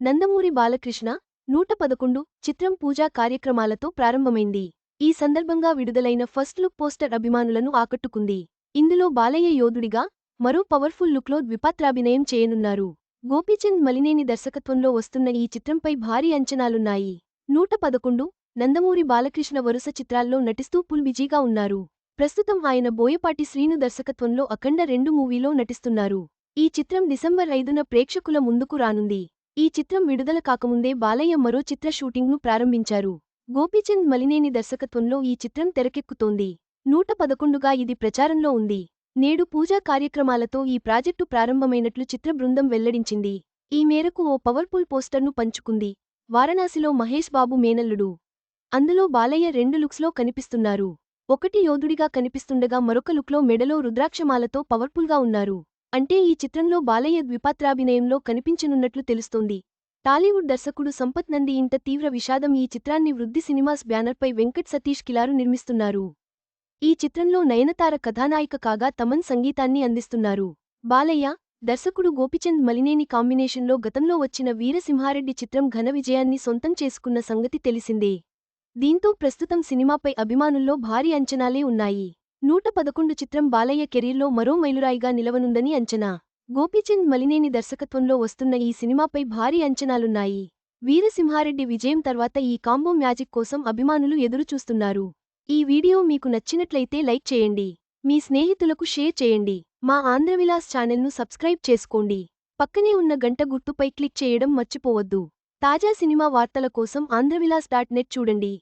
నందమూరి బాలకృష్ణ 111 చిత్రం పూజా కార్యక్రమాలతో ప్రారంభమైంది. ఈ సందర్భంగా విడుదలైన ఫస్ట్ లుక్ పోస్టర్ అభిమానులను ఆకట్టుకుంది. ఇందులో బాలయ్య యోధుడిగా మరో పవర్ఫుల్ లుక్లో ద్విపాత్రాభినయం చేయనున్నారు. గోపీచంద్ మలినేని దర్శకత్వంలో వస్తున్న ఈ చిత్రంపై భారీ అంచనాలున్నాయి. 111 నందమూరి బాలకృష్ణ వరుస చిత్రాల్లో నటిస్తూ ఫుల్ బిజీగా ఉన్నారు. ప్రస్తుతం ఆయన బోయపాటి శ్రీను దర్శకత్వంలో అఖండ 2 మూవీలో నటిస్తున్నారు. ఈ చిత్రం డిసెంబర్ 5న ప్రేక్షకుల ముందుకు రానుంది. ఈ చిత్రం విడుదల కాకముందే బాలయ్య మరో చిత్ర షూటింగ్ను ప్రారంభించారు. గోపీచంద్ మలినేని దర్శకత్వంలో ఈ చిత్రం తెరకెక్కుతోంది. 111గా ఇది ప్రచారంలో ఉంది. నేడు పూజా కార్యక్రమాలతో ఈ ప్రాజెక్టు ప్రారంభమైనట్లు చిత్ర బృందం వెల్లడించింది. ఈ మేరకు ఓ పవర్ఫుల్ పోస్టర్ను పంచుకుంది. వారణాసిలో మహేష్ బాబు మేనల్లుడు. అందులో బాలయ్య 2 లుక్స్లో కనిపిస్తున్నారు. ఒకటి యోధుడిగా కనిపిస్తుండగా మరొక లుక్లో మెడలో రుద్రాక్షమాలతో పవర్ఫుల్గా ఉన్నారు. అంటే ఈ చిత్రంలో బాలయ్య ద్విపాత్రాభినయంలో కనిపించనున్నట్లు తెలుస్తోంది. టాలీవుడ్ దర్శకుడు సంపత్ నంది ఇంట తీవ్ర విషాదం. ఈ చిత్రాన్ని వృద్ధి సినిమాస్ బ్యానర్పై వెంకట్ సతీష్ కిలారు నిర్మిస్తున్నారు. ఈ చిత్రంలో నయనతార కథానాయిక కాగా తమన్ సంగీతాన్ని అందిస్తున్నారు. బాలయ్య, దర్శకుడు గోపీచంద్ మలినేని కాంబినేషన్లో గతంలో వచ్చిన వీరసింహారెడ్డి చిత్రం ఘన విజయాన్ని సొంతం చేసుకున్న సంగతి తెలిసిందే. దీంతో ప్రస్తుతం సినిమాపై అభిమానుల్లో భారీ అంచనాలే ఉన్నాయి. 111 చిత్రం బాలయ్య కెరీర్లో మరో మైలురాయిగా నిలవనుందని అంచనా. గోపీచంద్ మలినేని దర్శకత్వంలో వస్తున్న ఈ సినిమాపై భారీ అంచనాలున్నాయి. వీరసింహారెడ్డి విజయం తర్వాత ఈ కాంబో మ్యాజిక్ కోసం అభిమానులు ఎదురుచూస్తున్నారు. ఈ వీడియో మీకు నచ్చినట్లయితే లైక్ చేయండి. మీ స్నేహితులకు షేర్ చేయండి. మా ఆంధ్రవిలాస్ ఛానల్ను సబ్స్క్రైబ్ చేసుకోండి. పక్కనే ఉన్న గంట గుర్తుపై క్లిక్ చేయడం మర్చిపోవద్దు. తాజా సినిమా వార్తల కోసం ఆంధ్రవిలాస్.net చూడండి.